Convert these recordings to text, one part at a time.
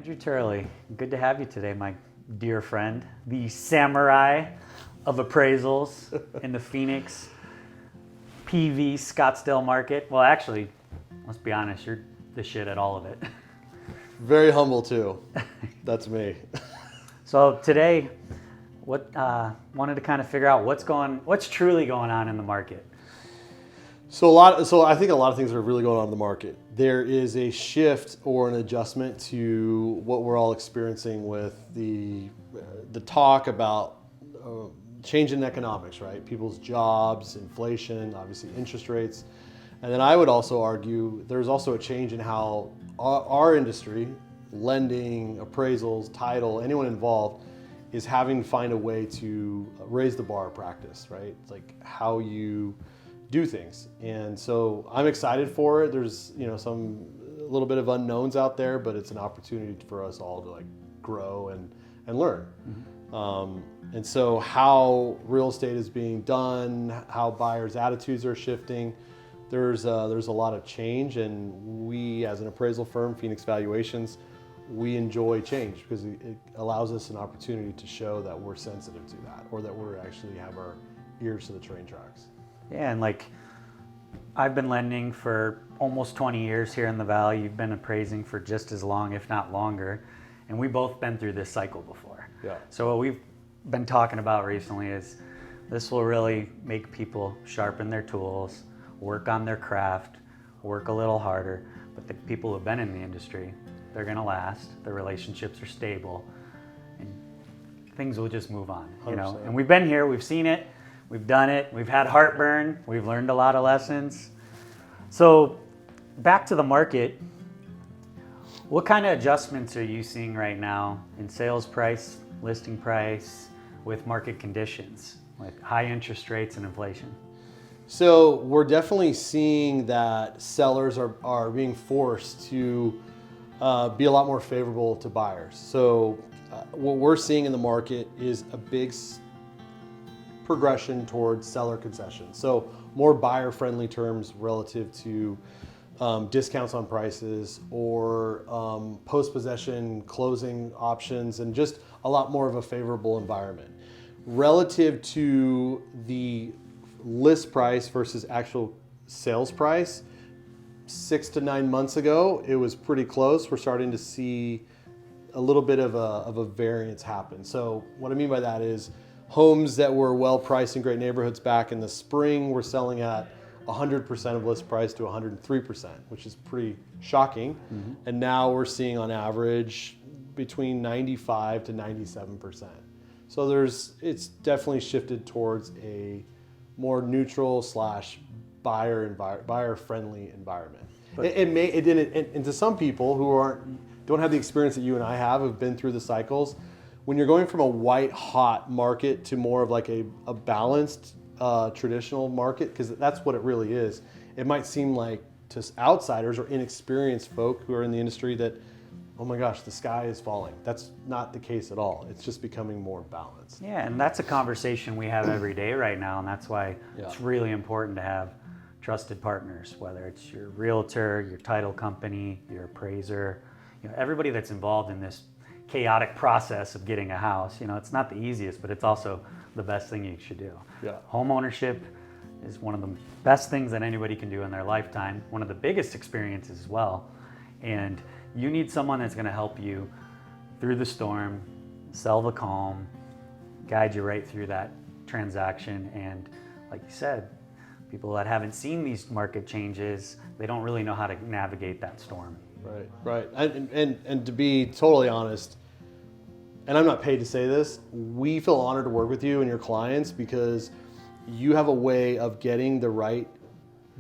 Andrew Turley, good to have you today, my dear friend, the samurai of appraisals in the Phoenix PV Scottsdale market. Well, actually, let's be honest, you're the shit at all of it. Very humble too. That's me. So today, wanted to kind of figure out what's truly going on in the market. So I think a lot of things are really going on in the market. There is a shift or an adjustment to what we're all experiencing with the talk about change in economics, right? People's jobs, inflation, obviously interest rates. And then I would also argue there's also a change in how our industry, lending, appraisals, title, anyone involved, is having to find a way to raise the bar of practice, right? It's like how you do things. And so I'm excited for it. There's, a little bit of unknowns out there, but it's an opportunity for us all to grow and learn. Mm-hmm. And so how real estate is being done, how buyers' attitudes are shifting, there's a lot of change, and we as an appraisal firm, Phoenix Valuations, we enjoy change because it allows us an opportunity to show that we're sensitive to that, or that we're actually have our ears to the train tracks. Yeah, and I've been lending for almost 20 years here in the Valley. You've been appraising for just as long, if not longer. And we've both been through this cycle before. Yeah. So what we've been talking about recently is this will really make people sharpen their tools, work on their craft, work a little harder. But the people who've been in the industry, they're gonna last, their relationships are stable, and things will just move on. 100%. And we've been here, we've seen it, we've done it, we've had heartburn, we've learned a lot of lessons. So back to the market, what kind of adjustments are you seeing right now in sales price, listing price, with market conditions, like high interest rates and inflation? So we're definitely seeing that sellers are being forced to be a lot more favorable to buyers. So what we're seeing in the market is a big progression towards seller concessions. So more buyer-friendly terms relative to discounts on prices or post-possession closing options, and just a lot more of a favorable environment. Relative to the list price versus actual sales price, 6 to 9 months ago, it was pretty close. We're starting to see a little bit of a variance happen. So what I mean by that is homes that were well priced in great neighborhoods back in the spring were selling at 100% of list price to 103%, which is pretty shocking. Mm-hmm. And now we're seeing on average between 95 to 97%. So it's definitely shifted towards a more neutral / buyer friendly environment. And to some people who don't have the experience that you and I have been through the cycles, when you're going from a white hot market to more of a balanced traditional market, because that's what it really is, it might seem like to outsiders or inexperienced folk who are in the industry that, oh my gosh, the sky is falling. That's not the case at all. It's just becoming more balanced. Yeah, and that's a conversation we have every day right now, and that's why it's really important to have trusted partners, whether it's your realtor, your title company, your appraiser, everybody that's involved in this chaotic process of getting a house. It's not the easiest, but it's also the best thing you should do. Yeah. Home ownership is one of the best things that anybody can do in their lifetime, one of the biggest experiences as well. And you need someone that's gonna help you through the storm, sell the calm, guide you right through that transaction. And like you said, people that haven't seen these market changes, they don't really know how to navigate that storm. Right. And to be totally honest, and I'm not paid to say this, we feel honored to work with you and your clients because you have a way of getting the right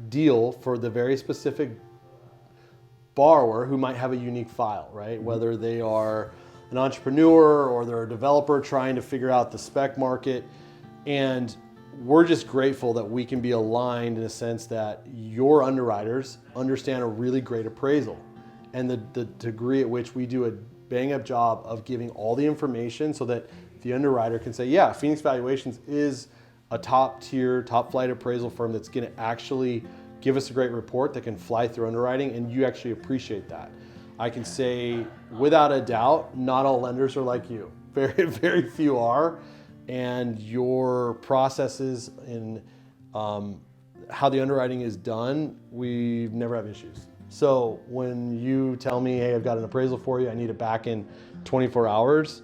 deal for the very specific borrower who might have a unique file, right? Mm-hmm. Whether they are an entrepreneur or they're a developer trying to figure out the spec market. And we're just grateful that we can be aligned in a sense that your underwriters understand a really great appraisal and the degree at which we do a bang up job of giving all the information so that the underwriter can say, yeah, Phoenix Valuations is a top tier, top flight appraisal firm that's going to actually give us a great report that can fly through underwriting, and you actually appreciate that. I can say without a doubt, not all lenders are like you. Very, very few are. And your processes in how the underwriting is done, we never have issues. So when you tell me, hey, I've got an appraisal for you, I need it back in 24 hours,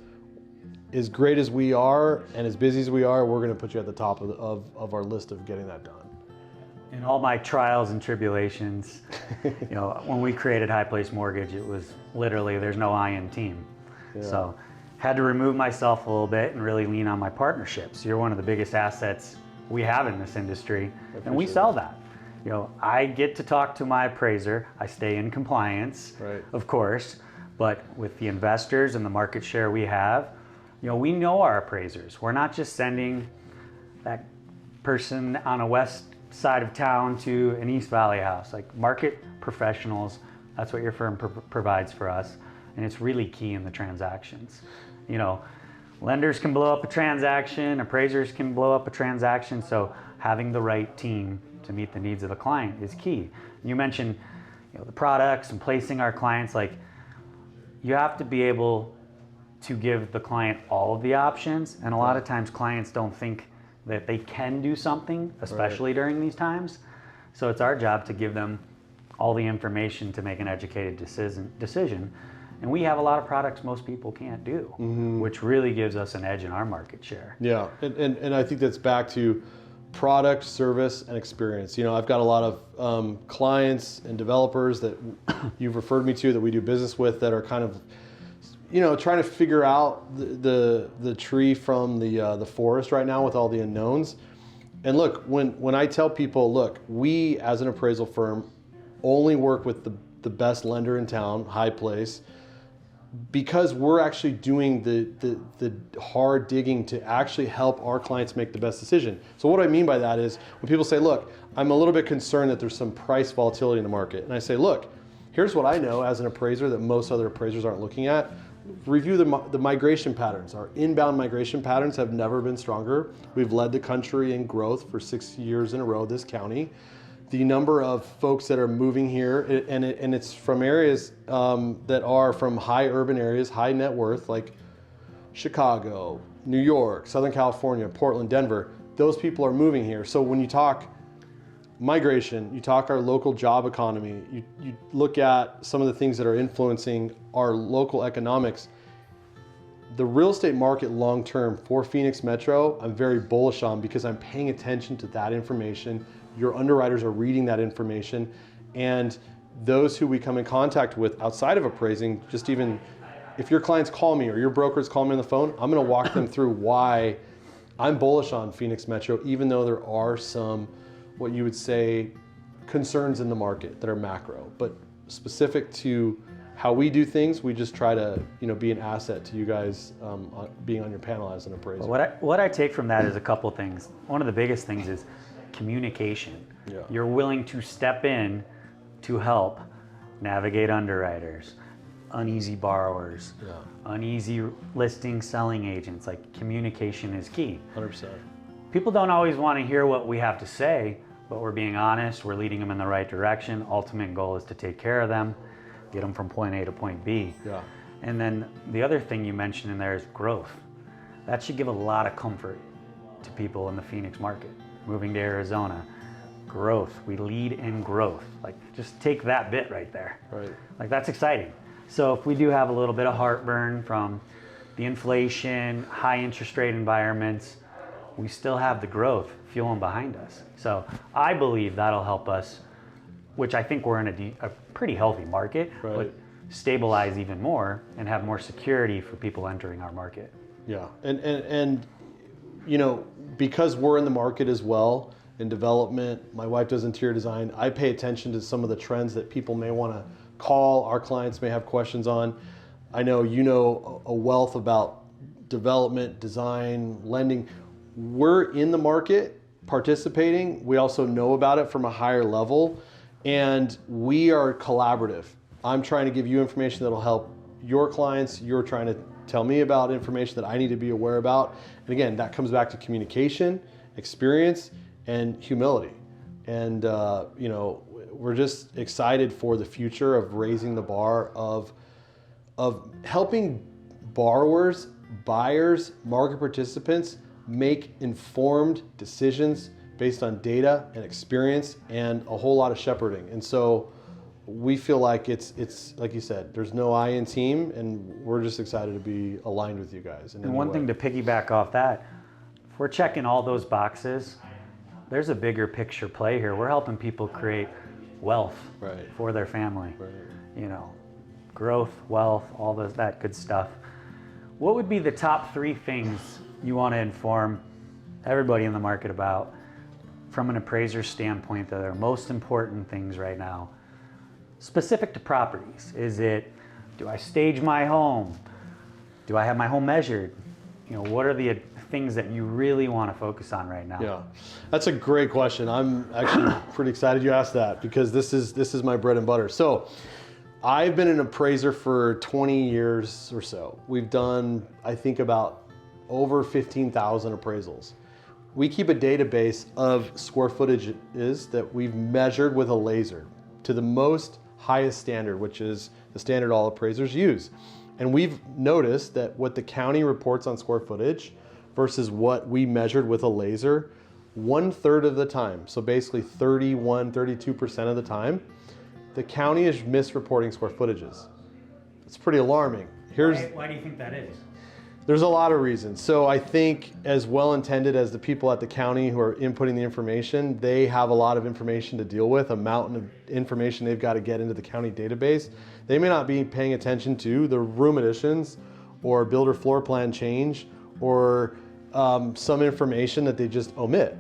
as great as we are and as busy as we are, we're gonna put you at the top of our list of getting that done. In all my trials and tribulations, when we created High Place Mortgage, it was literally, there's no I in team. Yeah. So had to remove myself a little bit and really lean on my partnerships. You're one of the biggest assets we have in this industry, and we sell that. I get to talk to my appraiser. I stay in compliance, right, of course, but with the investors and the market share we have, we know our appraisers. We're not just sending that person on a west side of town to an East Valley house. Like, market professionals, that's what your firm provides for us, and it's really key in the transactions. Lenders can blow up a transaction, appraisers can blow up a transaction, so having the right team to meet the needs of the client is key. You mentioned the products and placing our clients, like, you have to be able to give the client all of the options, and a lot of times clients don't think that they can do something, especially during these times. So it's our job to give them all the information to make an educated decision. And we have a lot of products most people can't do, which really gives us an edge in our market share. Yeah, and I think that's back to product, service, and experience. I've got a lot of clients and developers that you've referred me to that we do business with that are kind of trying to figure out the tree from the forest right now with all the unknowns. And look, when I tell people, look, we as an appraisal firm only work with the best lender in town, High Place, because we're actually doing the hard digging to actually help our clients make the best decision. So what I mean by that is when people say, look, I'm a little bit concerned that there's some price volatility in the market. And I say, look, here's what I know as an appraiser that most other appraisers aren't looking at. Review the migration patterns. Our inbound migration patterns have never been stronger. We've led the country in growth for 6 years in a row, this county. The number of folks that are moving here, and it's from areas that are from high urban areas, high net worth, like Chicago, New York, Southern California, Portland, Denver. Those people are moving here. So when you talk migration, you talk our local job economy, you look at some of the things that are influencing our local economics. The real estate market long term for Phoenix Metro, I'm very bullish on because I'm paying attention to that information. Your underwriters are reading that information, and those who we come in contact with outside of appraising, just even if your clients call me or your brokers call me on the phone, I'm going to walk them through why I'm bullish on Phoenix Metro, even though there are some, what you would say, concerns in the market that are macro, but specific to how we do things, we just try to be an asset to you guys being on your panel as an appraiser. What I take from that is a couple things. One of the biggest things is communication. Yeah. You're willing to step in to help navigate underwriters, uneasy borrowers, uneasy listing selling agents. Like, communication is key. 100%. People don't always want to hear what we have to say, but we're being honest, we're leading them in the right direction. Ultimate goal is to take care of them, get them from point A to point B. Yeah. And then the other thing you mentioned in there is growth. That should give a lot of comfort to people in the Phoenix market. Moving to Arizona, growth. We lead in growth. Like, just take that bit right there. Right. Like, that's exciting. So if we do have a little bit of heartburn from the inflation, high interest rate environments, we still have the growth fueling behind us. So I believe that'll help us, which I think we're in a pretty healthy market, but stabilize even more and have more security for people entering our market. Yeah, and because we're in the market as well, in development, my wife does interior design, I pay attention to some of the trends that people may want to call, our clients may have questions on. I know a wealth about development, design, lending. We're in the market participating. We also know about it from a higher level, and we are collaborative. I'm trying to give you information that'll help your clients. You're trying to tell me about information that I need to be aware about. And again, that comes back to communication, experience, and humility. And we're just excited for the future of raising the bar of helping borrowers, buyers, market participants make informed decisions based on data and experience and a whole lot of shepherding. And so we feel like it's like you said, there's no I in team, and we're just excited to be aligned with you guys. And one thing to piggyback off that, if we're checking all those boxes, there's a bigger picture play here. We're helping people create wealth for their family. You know, growth, wealth, all that good stuff. What would be the top 3 things you want to inform everybody in the market about from an appraiser's standpoint that are most important things right now, specific to properties? Is it, do I stage my home? Do I have my home measured? You know, what are the things that you really want to focus on right now? Yeah, that's a great question. I'm actually pretty excited you asked that, because this is my bread and butter. So I've been an appraiser for 20 years or so. We've done, I think, about over 15,000 appraisals. We keep a database of square footages that we've measured with a laser to the most highest standard, which is the standard all appraisers use. And we've noticed that what the county reports on square footage versus what we measured with a laser, 1/3 of the time, so basically 32% of the time, the county is misreporting square footages. It's pretty alarming. Why do you think that is? There's a lot of reasons. So I think, as well intended as the people at the county who are inputting the information, they have a lot of information to deal with, a mountain of information they've got to get into the county database. They may not be paying attention to the room additions or builder floor plan change or some information that they just omit.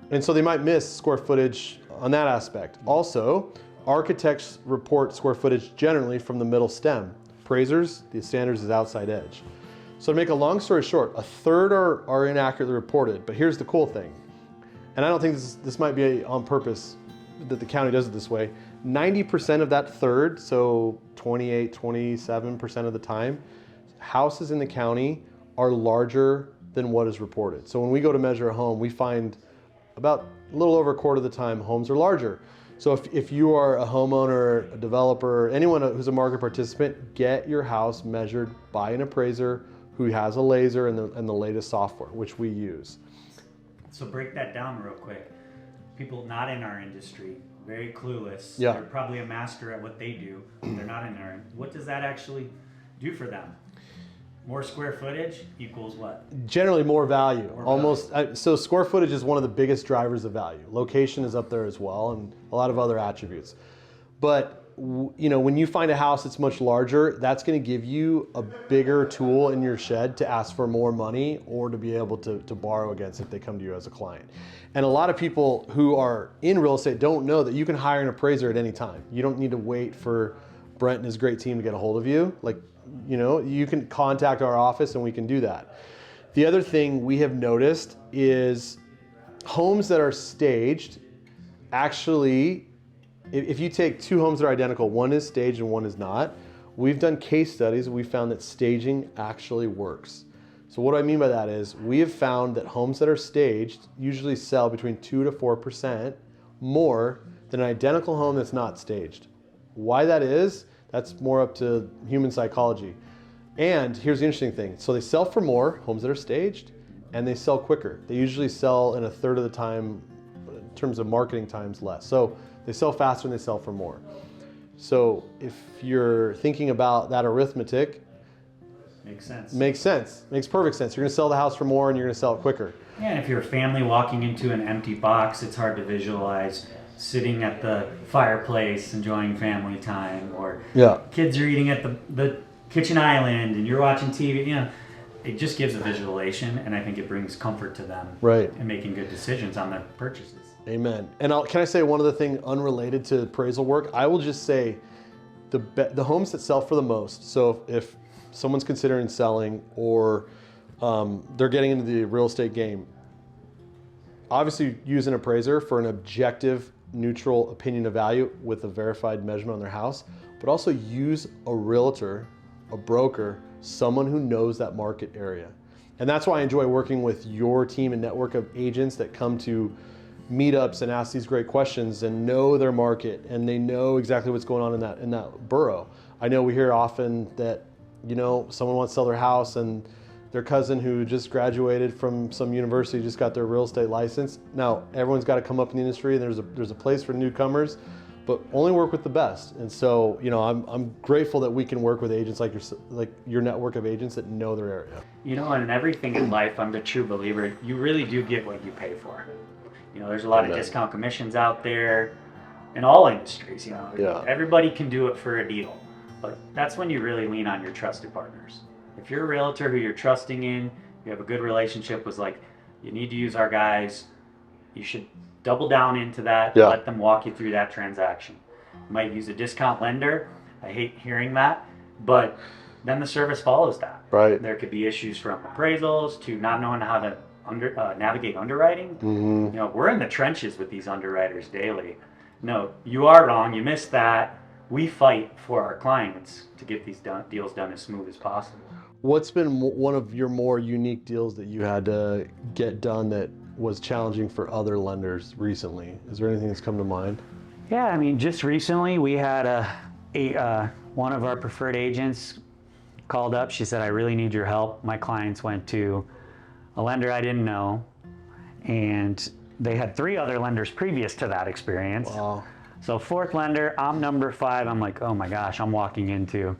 And so they might miss square footage on that aspect. Also, architects report square footage generally from the middle stem. Appraisers, the standards is outside edge. So to make a long story short, 1/3 are inaccurately reported. But here's the cool thing, and I don't think this might be on purpose that the county does it this way. 90% of that third, so 27% of the time, houses in the county are larger than what is reported. So when we go to measure a home, we find about a little over 1/4 of the time homes are larger. So if you are a homeowner, a developer, anyone who's a market participant, get your house measured by an appraiser who has a laser and the latest software, which we use. So break that down real quick. People not in our industry, very clueless. Yeah. They're probably a master at what they do. They're not in our. What does that actually do for them? More square footage equals what? Generally more value. More So square footage is one of the biggest drivers of value. Location is up there as well, and a lot of other attributes. But you know, when you find a house that's much larger, that's going to give you a bigger tool in your shed to ask for more money or to be able to borrow against if they come to you as a client. And a lot of people who are in real estate don't know that you can hire an appraiser at any time. You don't need to wait for Brent and his great team to get a hold of you. Like, you know, you can contact our office and we can do that. The other thing we have noticed is homes that are staged actually, if you take 2 homes that are identical, one is staged and one is not, we've done case studies and we found that staging actually works. So what I mean by that is we have found that homes that are staged usually sell between 2 to 4% more than an identical home that's not staged. Why that is, that's more up to human psychology. And here's the interesting thing. So they sell for more, homes that are staged, and they sell quicker. They usually sell in 1/3 of the time, in terms of marketing times, less. So they sell faster and they sell for more. So if you're thinking about that arithmetic, Makes sense. Makes perfect sense. You're gonna sell the house for more and you're gonna sell it quicker. Yeah, and if you're a family walking into an empty box, it's hard to visualize sitting at the fireplace enjoying family time, or kids are eating at the kitchen island and you're watching TV. You know, it just gives a visualization, and I think it brings comfort to them in making good decisions on their purchases. Amen. And can I say one other thing unrelated to appraisal work? I will just say the homes that sell for the most. So if someone's considering selling or they're getting into the real estate game, obviously use an appraiser for an objective, neutral opinion of value with a verified measurement on their house, but also use a realtor, a broker, someone who knows that market area. And that's why I enjoy working with your team and network of agents that come to meetups and ask these great questions and know their market, and they know exactly what's going on in that borough. I know we hear often that, someone wants to sell their house and their cousin who just graduated from some university just got their real estate license. Now, everyone's got to come up in the industry, and there's a place for newcomers, but only work with the best. And so, I'm grateful that we can work with agents like your network of agents that know their area. And everything in life, I'm a true believer, you really do get what you pay for. There's a lot of discount commissions out there in all industries. Everybody can do it for a deal, but that's when you really lean on your trusted partners. If you're a realtor who you're trusting in, you have a good relationship with, you need to use our guys, you should double down into that. Let them walk you through that transaction. You might use a discount lender. I hate hearing that, but then the service follows that. Right. There could be issues from appraisals to not knowing how to navigate underwriting. Mm-hmm. We're in the trenches with these underwriters daily. No, you are wrong. You missed that. We fight for our clients to get these deals done as smooth as possible. What's been one of your more unique deals that you had to get done that was challenging for other lenders recently? Is there anything that's come to mind? Yeah, just recently we had one of our preferred agents called up. She said, I really need your help. My clients went to a lender I didn't know, and they had 3 other lenders previous to that experience. Wow. So 4th lender, I'm number 5. I'm like, oh my gosh, I'm walking into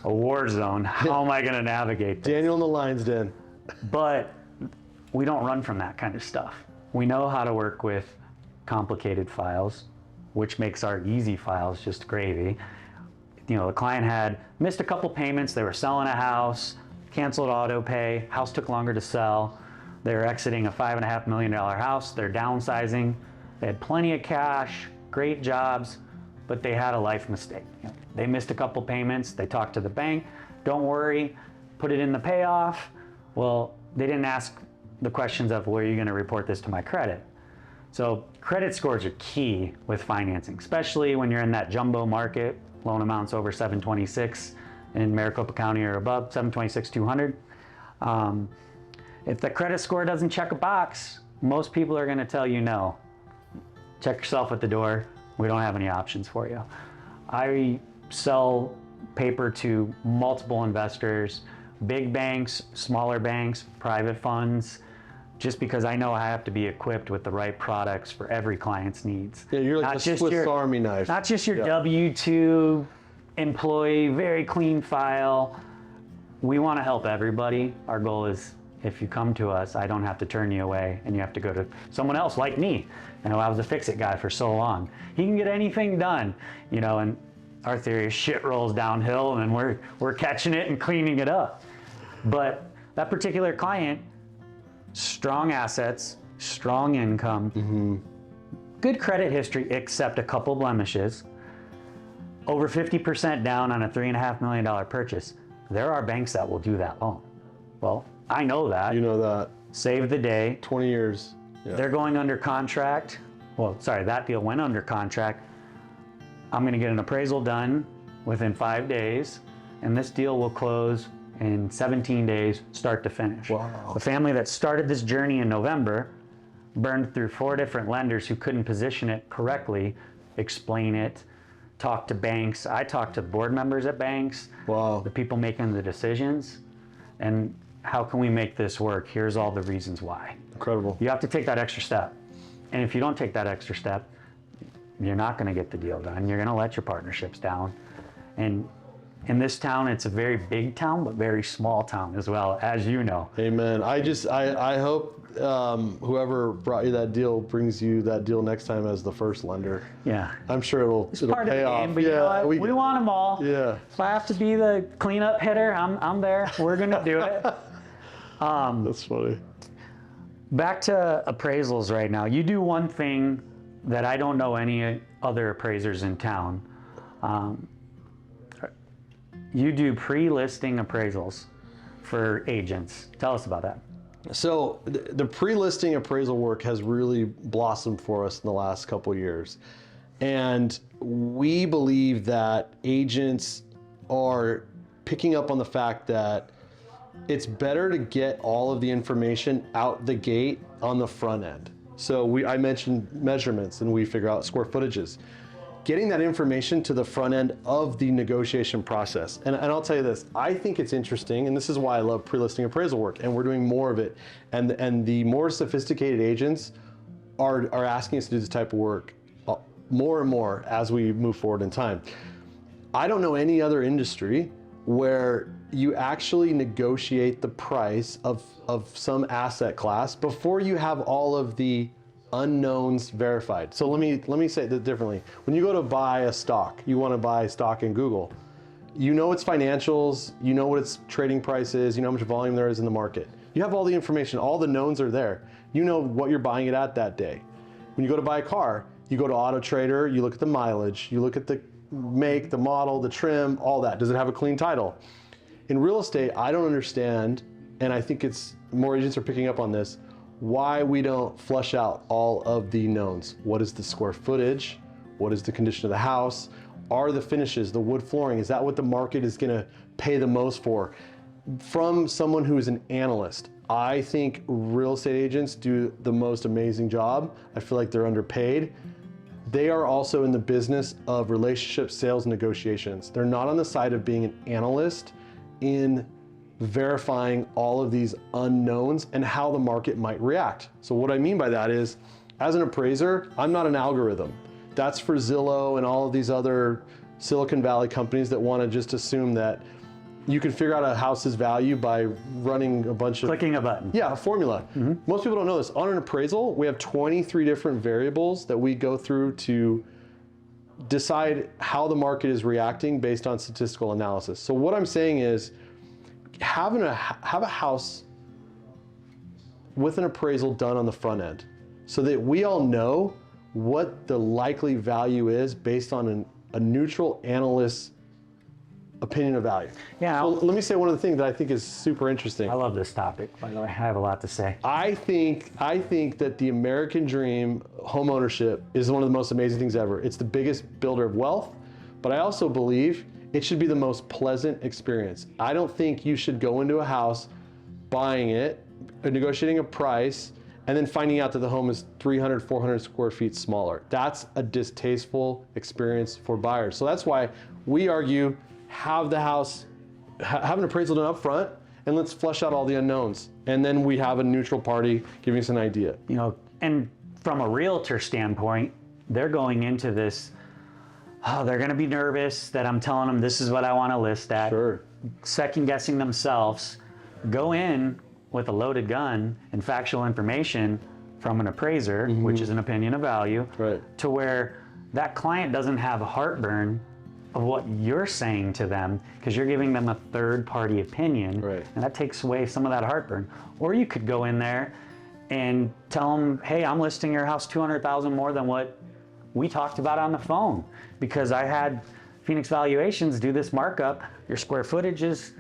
a war zone. How am I going to navigate this? Daniel in the lion's den. But we don't run from that kind of stuff. We know how to work with complicated files, which makes our easy files just gravy. The client had missed a couple payments. They were selling a house, canceled auto pay, house took longer to sell. They were exiting a $5.5 million house. They're downsizing. They had plenty of cash, great jobs, but they had a life mistake. They missed a couple payments. They talked to the bank. Don't worry, put it in the payoff. Well, they didn't ask the questions of, where are you going to report this to my credit? So credit scores are key with financing, especially when you're in that jumbo market, loan amounts over 726 in Maricopa County or above, 726-200. If the credit score doesn't check a box, most people are going to tell you no. Check yourself at the door. We don't have any options for you. I sell paper to multiple investors, big banks, smaller banks, private funds, just because I know I have to be equipped with the right products for every client's needs. Yeah, you're like the Swiss Army knife. Not just your W-2 employee, very clean file. We want to help everybody. Our goal is, if you come to us, I don't have to turn you away and you have to go to someone else like me. I was a fix-it guy for so long. He can get anything done, and our theory is shit rolls downhill and we're catching it and cleaning it up. But that particular client, strong assets, strong income, good credit history except a couple blemishes, over 50% down on a $3.5 million purchase. There are banks that will do that loan. Well, I know that. You know that. Save the day. 20 years. Yeah. They're going under contract. That deal went under contract. I'm going to get an appraisal done within 5 days, and this deal will close in 17 days, start to finish. Wow. The family that started this journey in November burned through 4 different lenders who couldn't position it correctly, explain it, talk to banks. I talked to board members at banks, wow, the people making the decisions, and how can we make this work? Here's all the reasons why. Incredible. You have to take that extra step. And if you don't take that extra step, you're not going to get the deal done. You're going to let your partnerships down. And in this town, it's a very big town, but very small town as well, as you know. Amen. I hope whoever brought you that deal brings you that deal next time as the first lender. Yeah. I'm sure it'll part pay of the off. game, but you know what? We want them all. Yeah. If I have to be the cleanup hitter, I'm there. We're going to do it. That's funny. Back to appraisals right now. You do one thing that I don't know any other appraisers in town. You do pre-listing appraisals for agents. Tell us about that. So the pre-listing appraisal work has really blossomed for us in the last couple of years. And we believe that agents are picking up on the fact that it's better to get all of the information out the gate on the front end. So I mentioned measurements, and we figure out square footages. Getting that information to the front end of the negotiation process. And I'll tell you this, I think it's interesting, and this is why I love pre-listing appraisal work, and we're doing more of it. And the more sophisticated agents are asking us to do this type of work more and more as we move forward in time. I don't know any other industry where you actually negotiate the price of some asset class before you have all of the unknowns verified. So let me say that differently. When you go to buy a stock, you want to buy stock in Google, you know its financials, you know what its trading price is, you know how much volume there is in the market. You have all the information, all the knowns are there. You know what you're buying it at that day. When you go to buy a car, you go to Auto Trader, you look at the mileage, you look at the make, the model, the trim, all that. Does it have a clean title? In real estate, I don't understand, and I think it's more agents are picking up on this, why we don't flush out all of the knowns. What is the square footage? What is the condition of the house? Are the finishes, the wood flooring, is that what the market is gonna pay the most for? From someone who is an analyst, I think real estate agents do the most amazing job. I feel like they're underpaid. They are also in the business of relationship sales negotiations. They're not on the side of being an analyst in verifying all of these unknowns and how the market might react. So what I mean by that is, as an appraiser, I'm not an algorithm. That's for Zillow and all of these other Silicon Valley companies that want to just assume that you can figure out a house's value by running a bunch of... Clicking a button. Yeah, a formula. Mm-hmm. Most people don't know this. On an appraisal, we have 23 different variables that we go through to decide how the market is reacting based on statistical analysis. So what I'm saying is, have a house with an appraisal done on the front end so that we all know what the likely value is based on a neutral analyst's opinion of value. Yeah. So let me say one of the things that I think is super interesting. I love this topic, by the way. I have a lot to say. I think that the American dream, home ownership, is one of the most amazing things ever. It's the biggest builder of wealth, but I also believe it should be the most pleasant experience. I don't think you should go into a house, buying it, negotiating a price, and then finding out that the home is 300, 400 square feet smaller. That's a distasteful experience for buyers. So that's why we argue, have the house, have an appraisal done up front, and let's flesh out all the unknowns. And then we have a neutral party giving us an idea. You know, and from a realtor standpoint, they're going into this, they're gonna be nervous that I'm telling them this is what I wanna list at. Sure. Second guessing themselves. Go in with a loaded gun and factual information from an appraiser, mm-hmm. which is an opinion of value, right. to where that client doesn't have heartburn of what you're saying to them, because you're giving them a third-party opinion, right. and that takes away some of that heartburn. Or you could go in there and tell them, hey, I'm listing your house $200,000 more than what we talked about on the phone, because I had Phoenix Valuations do this markup. Your square footage is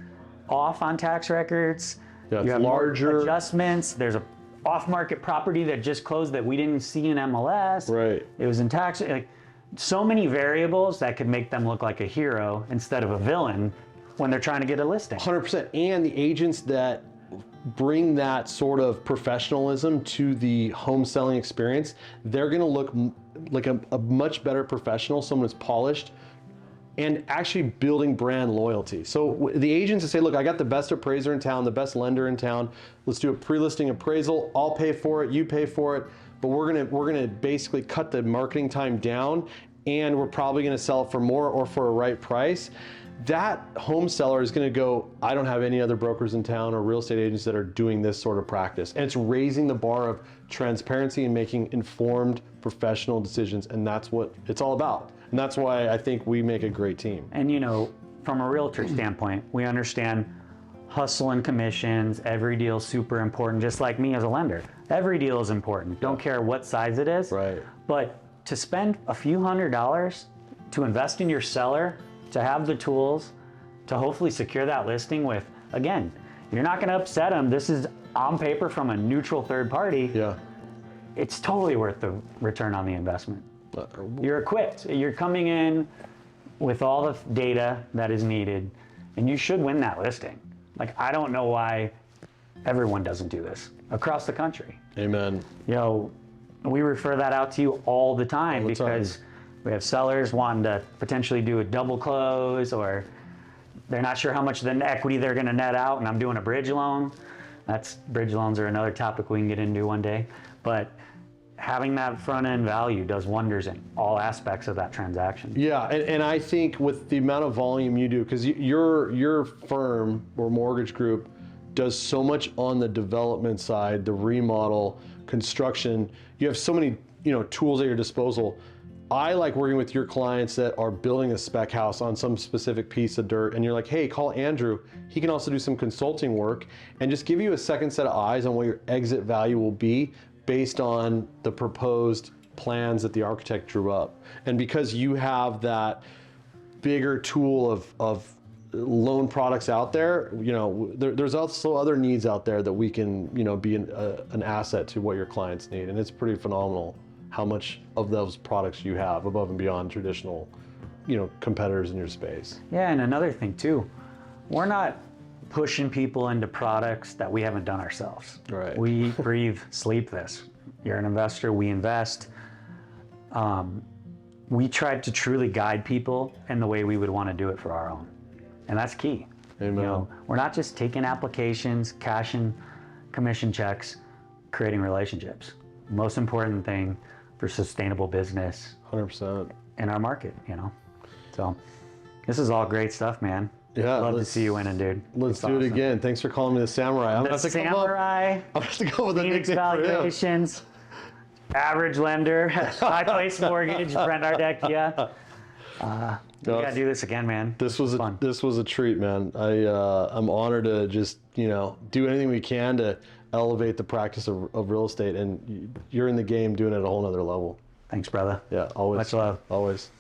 off on tax records. Yeah, you have larger adjustments. There's a off-market property that just closed that we didn't see in MLS. Right. It was in tax. Like, so many variables that could make them look like a hero instead of a villain when they're trying to get a listing. 100%. And the agents that bring that sort of professionalism to the home selling experience, they're going to look like a much better professional, someone who's polished and actually building brand loyalty. So the agents that say, look, I got the best appraiser in town, the best lender in town, let's do a pre-listing appraisal, I'll pay for it, you pay for it, but we're gonna basically cut the marketing time down, and we're probably gonna sell it for more or for a right price. That home seller is gonna go, I don't have any other brokers in town or real estate agents that are doing this sort of practice. And it's raising the bar of transparency and making informed professional decisions, and that's what it's all about. And that's why I think we make a great team. And you know, from a realtor standpoint, we understand hustle and commissions, every deal is super important, just like me as a lender. Every deal is important, don't care what size it is. Right. But to spend a few $100s to invest in your seller, to have the tools, to hopefully secure that listing with, again, you're not gonna upset them. This is on paper from a neutral third party. Yeah. It's totally worth the return on the investment. You're equipped. You're coming in with all the data that is needed, and you should win that listing. Like, I don't know why everyone doesn't do this across the country. Amen. You know, we refer that out to you all the time All the time. because we have sellers wanting to potentially do a double close, or they're not sure how much the equity they're going to net out, and I'm doing a bridge loan. Bridge loans are another topic we can get into one day. But having that front end value does wonders in all aspects of that transaction. Yeah, and I think with the amount of volume you do, because your firm or mortgage group does so much on the development side, the remodel, construction. You have so many tools at your disposal. I like working with your clients that are building a spec house on some specific piece of dirt, and you're like, hey, call Andrew. He can also do some consulting work and just give you a second set of eyes on what your exit value will be based on the proposed plans that the architect drew up. And because you have that bigger tool of loan products out there, there's also other needs out there that we can, be an asset to what your clients need. And it's pretty phenomenal how much of those products you have above and beyond traditional, competitors in your space. Yeah, and another thing too, we're not pushing people into products that we haven't done ourselves. Right. We breathe, sleep this. You're an investor, we invest. We try to truly guide people in the way we would want to do it for our own. And that's key. Amen. We're not just taking applications, cashing commission checks, creating relationships. Most important thing for sustainable business 100%. in our market, So this is all great stuff, man. Yeah, Love to see you winning, dude. Let's It's do it awesome. again. Thanks for calling me the Samurai. I'm The gonna have to come up. Samurai, I'm gonna have to go with a Phoenix nickname for him. Valuations, Average Lender, High Place Mortgage, Brent Ardecchia. We gotta do this again, man. This was fun. This was a treat, man. I'm honored to just do anything we can to elevate the practice of real estate, and you're in the game doing it at a whole nother level. Thanks, brother. Yeah, always. Much love. Always.